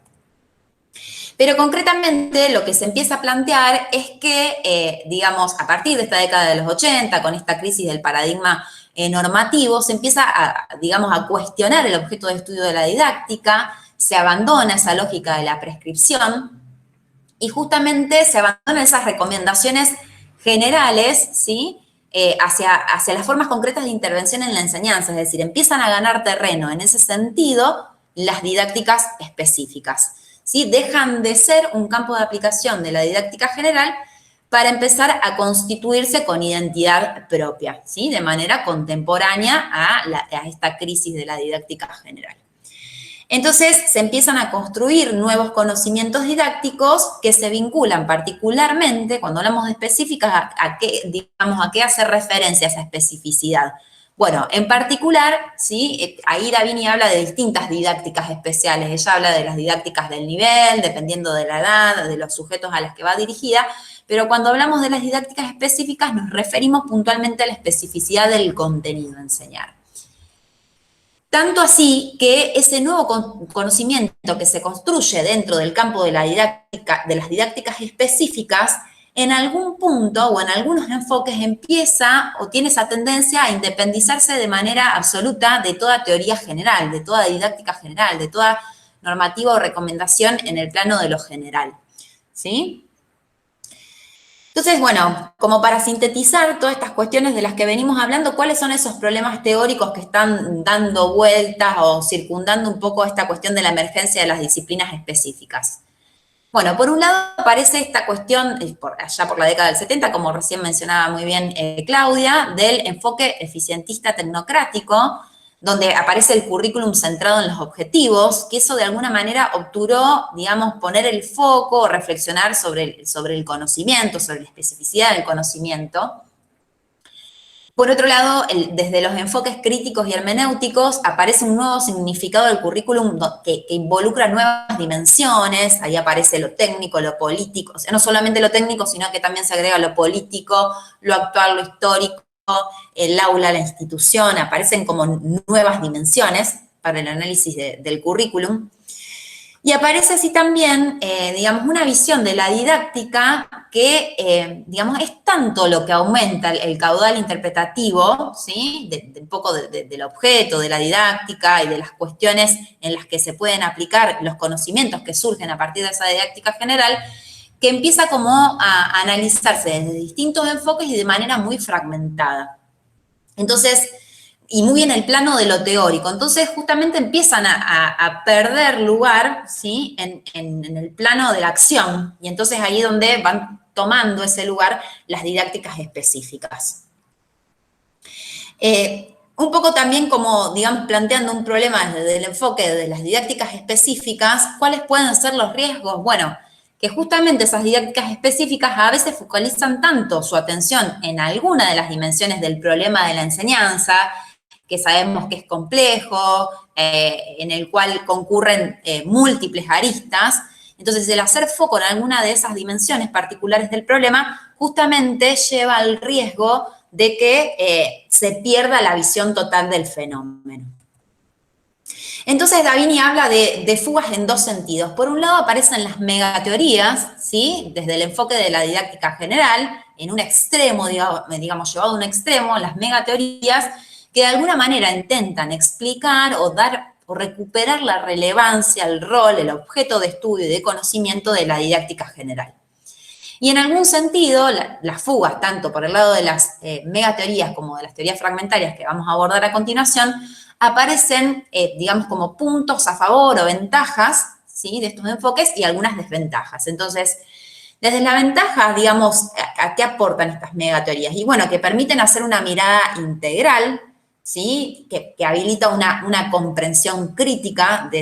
Pero concretamente lo que se empieza a plantear es que, digamos, a partir de esta década de los 80, con esta crisis del paradigma normativo, se empieza a, digamos, a cuestionar el objeto de estudio de la didáctica, se abandona esa lógica de la prescripción y justamente se abandonan esas recomendaciones generales, ¿sí? Hacia las formas concretas de intervención en la enseñanza, es decir, empiezan a ganar terreno en ese sentido las didácticas específicas, ¿sí? Dejan de ser un campo de aplicación de la didáctica general para empezar a constituirse con identidad propia, ¿sí? De manera contemporánea a esta crisis de la didáctica general. Entonces se empiezan a construir nuevos conocimientos didácticos que se vinculan particularmente, cuando hablamos de específicas, a qué hace referencia esa especificidad. Bueno, en particular, ¿sí? Ahí Davini habla de distintas didácticas especiales. Ella habla de las didácticas del nivel, dependiendo de la edad, de los sujetos a los que va dirigida, pero cuando hablamos de las didácticas específicas nos referimos puntualmente a la especificidad del contenido a enseñar. Tanto así que ese nuevo conocimiento que se construye dentro del campo de la didáctica, de las didácticas específicas, en algún punto o en algunos enfoques empieza o tiene esa tendencia a independizarse de manera absoluta de toda teoría general, de toda didáctica general, de toda normativa o recomendación en el plano de lo general, ¿sí? Entonces, bueno, como para sintetizar todas estas cuestiones de las que venimos hablando, ¿cuáles son esos problemas teóricos que están dando vueltas o circundando un poco esta cuestión de la emergencia de las disciplinas específicas? Bueno, por un lado aparece esta cuestión, allá por la década del 70, como recién mencionaba muy bien Claudia, del enfoque eficientista tecnocrático, donde aparece el currículum centrado en los objetivos, que eso de alguna manera obturó, digamos, poner el foco, reflexionar sobre el conocimiento, sobre la especificidad del conocimiento. Por otro lado, desde los enfoques críticos y hermenéuticos aparece un nuevo significado del currículum que involucra nuevas dimensiones, ahí aparece lo técnico, lo político, o sea, no solamente lo técnico, sino que también se agrega lo político, lo actual, lo histórico, el aula, la institución, aparecen como nuevas dimensiones para el análisis del currículum. Y aparece así también, digamos, una visión de la didáctica que, digamos, es tanto lo que aumenta el caudal interpretativo, ¿sí? Un poco del objeto, de la didáctica y de las cuestiones en las que se pueden aplicar los conocimientos que surgen a partir de esa didáctica general, que empieza como a analizarse desde distintos enfoques y de manera muy fragmentada. Entonces, y muy en el plano de lo teórico. Entonces, justamente empiezan a perder lugar, ¿sí? En el plano de la acción. Y entonces ahí es donde van tomando ese lugar las didácticas específicas. Un poco también como, digamos, planteando un problema desde el enfoque de las didácticas específicas, ¿cuáles pueden ser los riesgos? Bueno, que justamente esas didácticas específicas a veces focalizan tanto su atención en alguna de las dimensiones del problema de la enseñanza, que sabemos que es complejo, en el cual concurren múltiples aristas. Entonces, el hacer foco en alguna de esas dimensiones particulares del problema justamente lleva al riesgo de que se pierda la visión total del fenómeno. Entonces, Davini habla de fugas en dos sentidos. Por un lado, aparecen las megateorías, ¿sí? Desde el enfoque de la didáctica general, en un extremo, digamos, llevado a un extremo, las megateorías, que de alguna manera intentan explicar o dar o recuperar la relevancia, el rol, el objeto de estudio y de conocimiento de la didáctica general. Y en algún sentido, las fugas, tanto por el lado de las megateorías como de las teorías fragmentarias que vamos a abordar a continuación, aparecen, digamos, como puntos a favor o ventajas, ¿sí? De estos enfoques y algunas desventajas. Entonces, desde la ventaja, digamos, ¿a qué aportan estas megateorías? Y bueno, que permiten hacer una mirada integral, ¿sí? Que habilita una comprensión crítica de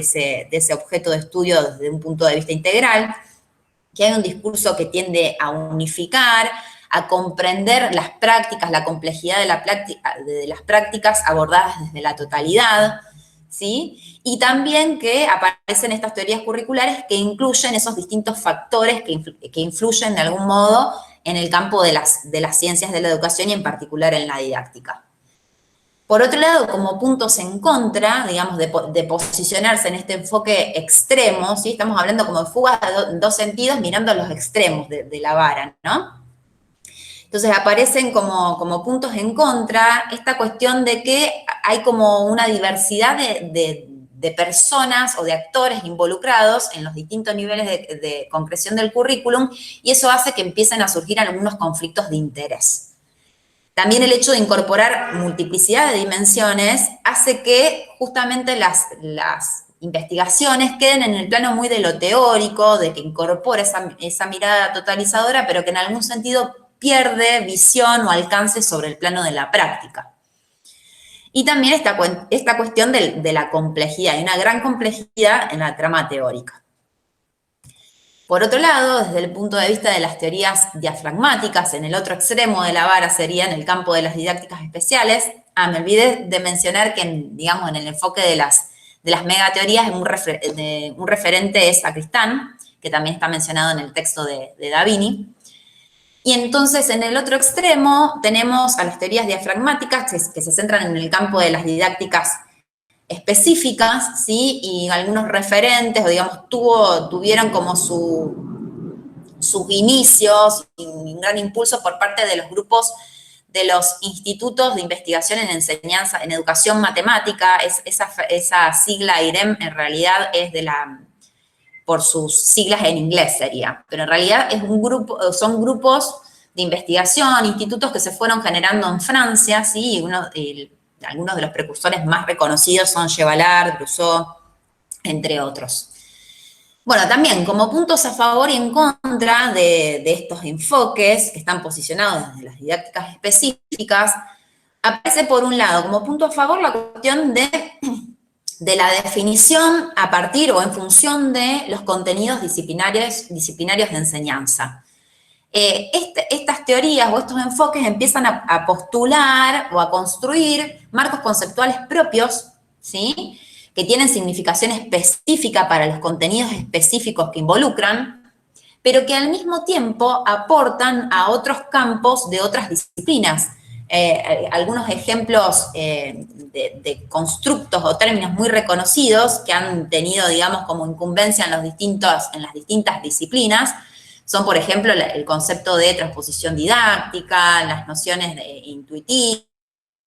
ese objeto de estudio desde un punto de vista integral, que hay un discurso que tiende a unificar, a comprender las prácticas, la complejidad de las prácticas abordadas desde la totalidad, ¿sí? Y también que aparecen estas teorías curriculares que incluyen esos distintos factores que influyen de algún modo en el campo de las ciencias de la educación y en particular en la didáctica. Por otro lado, como puntos en contra, digamos, de posicionarse en este enfoque extremo, ¿sí? Estamos hablando como de fugas en dos sentidos, mirando los extremos de la vara, ¿no? Entonces aparecen como puntos en contra esta cuestión de que hay como una diversidad de de personas o de actores involucrados en los distintos niveles de concreción del currículum, y eso hace que empiecen a surgir algunos conflictos de interés. También el hecho de incorporar multiplicidad de dimensiones hace que justamente las investigaciones queden en el plano muy de lo teórico, de que incorpora esa mirada totalizadora, pero que en algún sentido pierde visión o alcance sobre el plano de la práctica. Y también esta cuestión de la complejidad, hay una gran complejidad en la trama teórica. Por otro lado, desde el punto de vista de las teorías diafragmáticas, en el otro extremo de la vara sería en el campo de las didácticas especiales. Me olvidé de mencionar que, digamos, en el enfoque de las megateorías, un referente es Sacristán, que también está mencionado en el texto de Davini. Y entonces, en el otro extremo, tenemos a las teorías diafragmáticas que se centran en el campo de las didácticas específicas, ¿sí? Y algunos referentes, o digamos, tuvieron como sus inicios y un gran impulso por parte de los grupos de los institutos de investigación en enseñanza, en educación matemática. Esa sigla IREM en realidad es por sus siglas en inglés sería, pero en realidad son grupos de investigación, institutos que se fueron generando en Francia, ¿sí? Algunos de los precursores más reconocidos son Chevallard, Brousseau, entre otros. Bueno, también como puntos a favor y en contra de estos enfoques que están posicionados desde las didácticas específicas, aparece por un lado como punto a favor la cuestión de la definición a partir o en función de los contenidos disciplinarios de enseñanza. Estas teorías o estos enfoques empiezan a postular o a construir marcos conceptuales propios, ¿sí? Que tienen significación específica para los contenidos específicos que involucran, pero que al mismo tiempo aportan a otros campos de otras disciplinas. Algunos ejemplos de constructos o términos muy reconocidos que han tenido, digamos, como incumbencia en las distintas disciplinas son, por ejemplo, el concepto de transposición didáctica, las nociones intuitivas,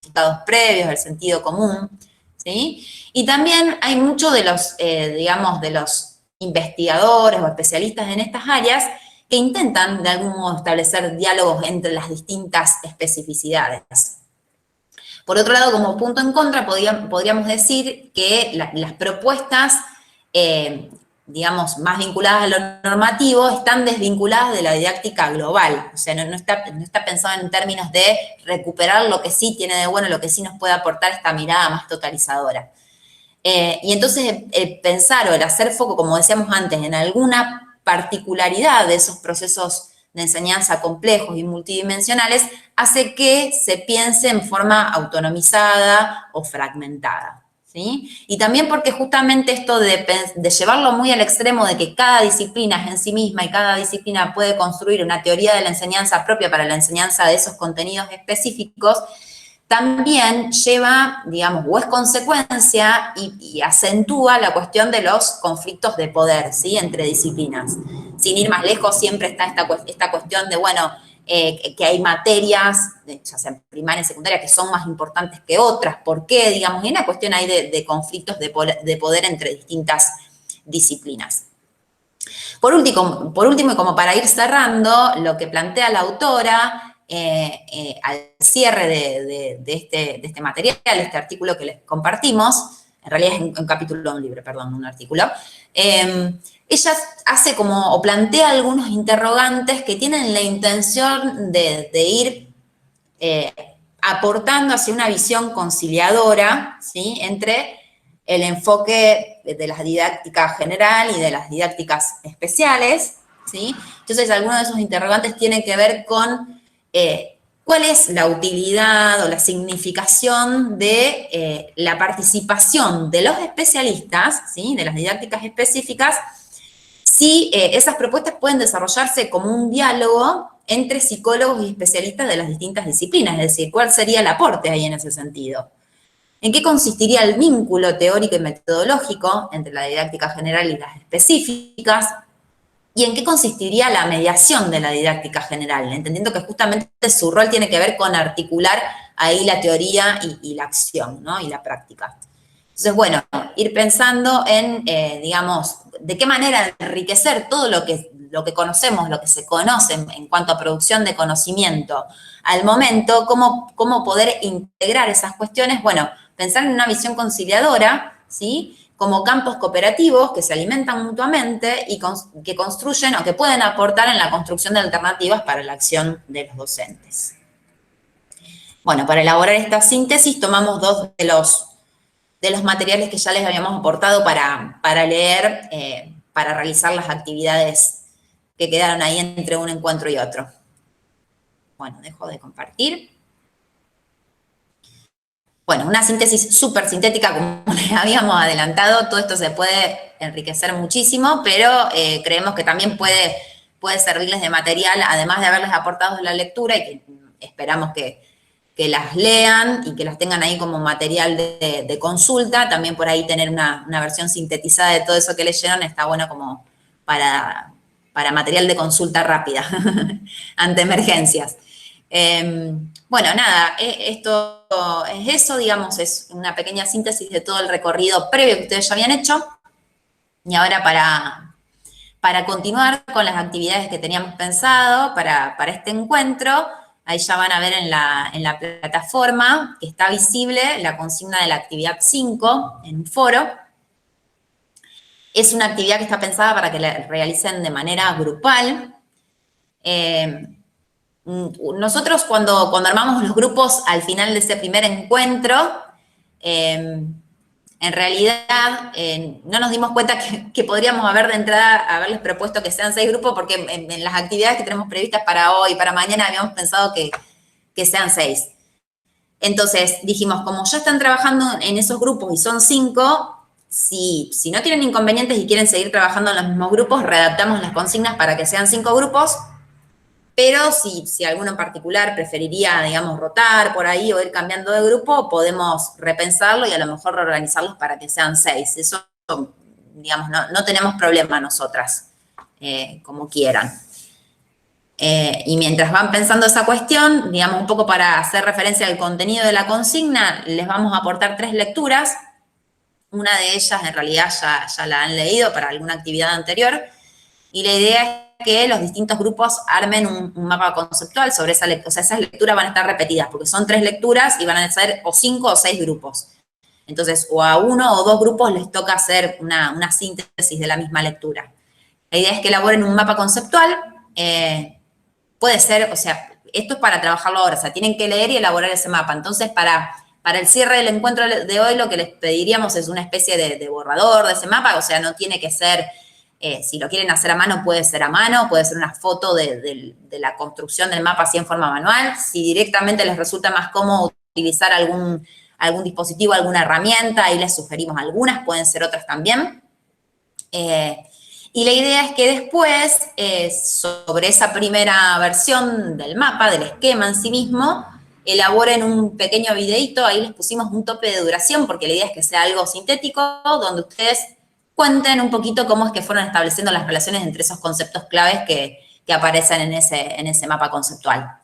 resultados previos, el sentido común, ¿sí? Y también hay muchos de los, digamos, de los investigadores o especialistas en estas áreas que intentan de algún modo establecer diálogos entre las distintas especificidades. Por otro lado, como punto en contra, podríamos decir que las propuestas, digamos, más vinculadas a lo normativo, están desvinculadas de la didáctica global. O sea, no está pensado en términos de recuperar lo que sí tiene de bueno, lo que sí nos puede aportar esta mirada más totalizadora. Y entonces el pensar o el hacer foco, como decíamos antes, en alguna particularidad de esos procesos de enseñanza complejos y multidimensionales, hace que se piense en forma autonomizada o fragmentada, ¿sí? Y también porque justamente esto de llevarlo muy al extremo de que cada disciplina es en sí misma y cada disciplina puede construir una teoría de la enseñanza propia para la enseñanza de esos contenidos específicos, también lleva, digamos, o es consecuencia y acentúa la cuestión de los conflictos de poder, ¿sí? Entre disciplinas. Sin ir más lejos, siempre está esta cuestión de, bueno, que hay materias, ya sea en primaria y secundaria, que son más importantes que otras. ¿Por qué? Digamos, hay una cuestión ahí de conflictos de poder entre distintas disciplinas. Por último, y como para ir cerrando, lo que plantea la autora al cierre de este material, este artículo que les compartimos, en realidad es un capítulo de un libro, perdón, un artículo, ella hace como, o plantea algunos interrogantes que tienen la intención de ir aportando hacia una visión conciliadora, ¿sí? Entre el enfoque de la didáctica general y de las didácticas especiales, ¿sí? Entonces, algunos de esos interrogantes tienen que ver con cuál es la utilidad o la significación de la participación de los especialistas, ¿sí? De las didácticas específicas, si esas propuestas pueden desarrollarse como un diálogo entre psicólogos y especialistas de las distintas disciplinas, es decir, cuál sería el aporte ahí en ese sentido. ¿En qué consistiría el vínculo teórico y metodológico entre la didáctica general y las específicas? ¿Y en qué consistiría la mediación de la didáctica general? Entendiendo que justamente su rol tiene que ver con articular ahí la teoría y la acción, ¿no? Y la práctica. Entonces, bueno, ir pensando en, digamos, de qué manera enriquecer todo lo que conocemos, lo que se conoce en cuanto a producción de conocimiento al momento, cómo poder integrar esas cuestiones, bueno, pensar en una visión conciliadora, ¿sí? Como campos cooperativos que se alimentan mutuamente y que construyen o que pueden aportar en la construcción de alternativas para la acción de los docentes. Bueno, para elaborar esta síntesis tomamos dos de los materiales que ya les habíamos aportado para leer, para realizar las actividades que quedaron ahí entre un encuentro y otro. Bueno, dejo de compartir. Bueno, una síntesis súper sintética, como les habíamos adelantado, todo esto se puede enriquecer muchísimo, pero creemos que también puede servirles de material, además de haberles aportado la lectura, y que esperamos que las lean y que las tengan ahí como material de consulta. También por ahí tener una versión sintetizada de todo eso que leyeron está bueno como para material de consulta rápida ante emergencias. Bueno, nada, esto es eso, digamos, es una pequeña síntesis de todo el recorrido previo que ustedes ya habían hecho. Y ahora para continuar con las actividades que teníamos pensado para este encuentro, ahí ya van a ver en la plataforma que está visible la consigna de la actividad 5 en un foro. Es una actividad que está pensada para que la realicen de manera grupal. Nosotros cuando armamos los grupos al final de ese primer encuentro, en realidad no nos dimos cuenta que podríamos haber de entrada haberles propuesto que sean 6 grupos, porque en las actividades que tenemos previstas para hoy, para mañana, habíamos pensado que sean 6. Entonces dijimos, como ya están trabajando en esos grupos y son 5, si no tienen inconvenientes y quieren seguir trabajando en los mismos grupos, readaptamos las consignas para que sean 5 grupos. Pero si alguno en particular preferiría, digamos, rotar por ahí o ir cambiando de grupo, podemos repensarlo y a lo mejor reorganizarlos para que sean 6. Eso, digamos, no tenemos problema nosotras, como quieran. Y mientras van pensando esa cuestión, digamos, un poco para hacer referencia al contenido de la consigna, les vamos a aportar 3 lecturas. Una de ellas, en realidad, ya la han leído para alguna actividad anterior. Y la idea es que los distintos grupos armen un mapa conceptual sobre esa lectura. O sea, esas lecturas van a estar repetidas, porque son 3 lecturas y van a ser o 5 o 6 grupos. Entonces, o a 1 o 2 grupos les toca hacer una síntesis de la misma lectura. La idea es que elaboren un mapa conceptual. Puede ser, o sea, esto es para trabajarlo ahora, o sea, tienen que leer y elaborar ese mapa. Entonces, para el cierre del encuentro de hoy, lo que les pediríamos es una especie de borrador de ese mapa, o sea, no tiene que ser... si lo quieren hacer a mano, puede ser a mano, puede ser una foto de la construcción del mapa así en forma manual. Si directamente les resulta más cómodo utilizar algún dispositivo, alguna herramienta, ahí les sugerimos algunas, pueden ser otras también. Y la idea es que después, sobre esa primera versión del mapa, del esquema en sí mismo, elaboren un pequeño videíto. Ahí les pusimos un tope de duración, porque la idea es que sea algo sintético, donde ustedes cuenten un poquito cómo es que fueron estableciendo las relaciones entre esos conceptos claves que aparecen en ese mapa conceptual.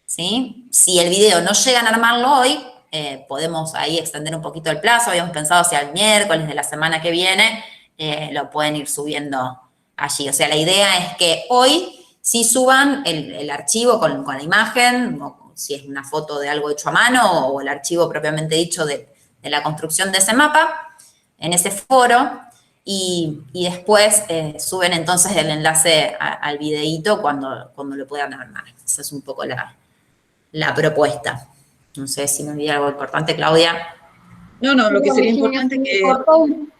¿Sí? Si el video no llegan a armarlo hoy, podemos ahí extender un poquito el plazo. Habíamos pensado hacia el miércoles de la semana que viene, lo pueden ir subiendo allí. O sea, la idea es que hoy sí suban el archivo con la imagen, o si es una foto de algo hecho a mano, o el archivo propiamente dicho de la construcción de ese mapa, en ese foro. Y después suben entonces el enlace al videíto cuando lo puedan armar. Esa es un poco la propuesta. No sé si me olvidé algo importante, Claudia. No, lo que sería importante es que... Cortó un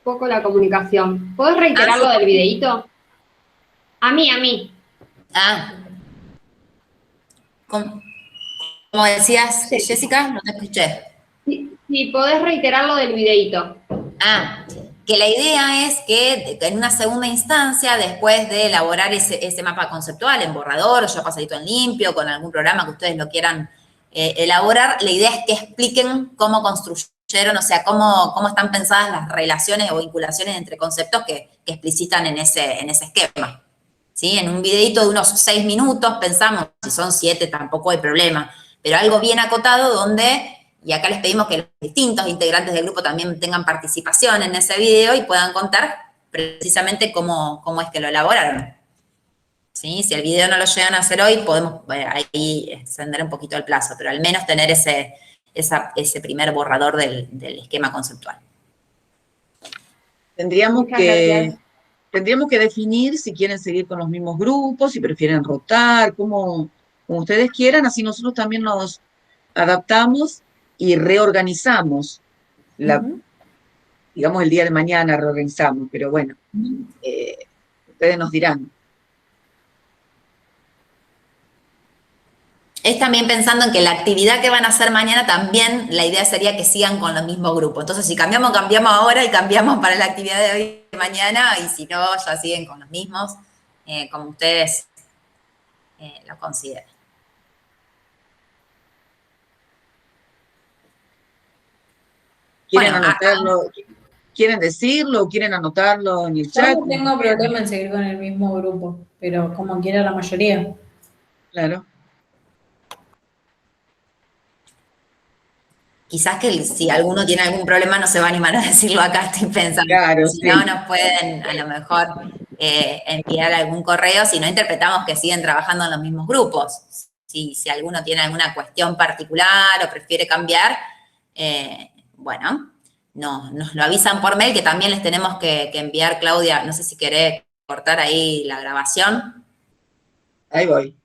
poco la comunicación. ¿Puedes reiterar lo del videíto? A mí. Como decías, sí. Jessica, no te escuché. Sí, podés reiterar lo del videíto. Que la idea es que en una segunda instancia, después de elaborar ese mapa conceptual en borrador, o ya pasadito en limpio, con algún programa que ustedes lo quieran elaborar, la idea es que expliquen cómo construyeron, o sea, cómo están pensadas las relaciones o vinculaciones entre conceptos que explicitan en ese esquema. ¿Sí? En un videito de unos 6 minutos, pensamos, si son 7 tampoco hay problema, pero algo bien acotado donde Y acá les pedimos que los distintos integrantes del grupo también tengan participación en ese video y puedan contar precisamente cómo es que lo elaboraron. ¿Sí? Si el video no lo llegan a hacer hoy, podemos ahí extender un poquito el plazo, pero al menos tener ese primer borrador del esquema conceptual. Tendríamos Muchas gracias. que definir si quieren seguir con los mismos grupos, si prefieren rotar, como ustedes quieran, así nosotros también nos adaptamos y reorganizamos, digamos el día de mañana reorganizamos, pero bueno, ustedes nos dirán. Es también pensando en que la actividad que van a hacer mañana también, la idea sería que sigan con los mismos grupos. Entonces, si cambiamos, cambiamos ahora y cambiamos para la actividad de hoy y de mañana, y si no, ya siguen con los mismos, como ustedes lo consideren. ¿Quieren Bueno, anotarlo? ¿Quieren decirlo o quieren anotarlo en el chat? Yo no tengo problema en seguir con el mismo grupo, pero como quiera la mayoría. Claro. quizás que si alguno tiene algún problema no se va a animar a decirlo acá, estoy pensando. Claro, Si sí. no, nos pueden a lo mejor enviar algún correo, si no interpretamos que siguen trabajando en los mismos grupos. Si alguno tiene alguna cuestión particular o prefiere cambiar, bueno, nos lo avisan por mail, que también les tenemos que enviar, Claudia, no sé si querés cortar ahí la grabación. Ahí voy.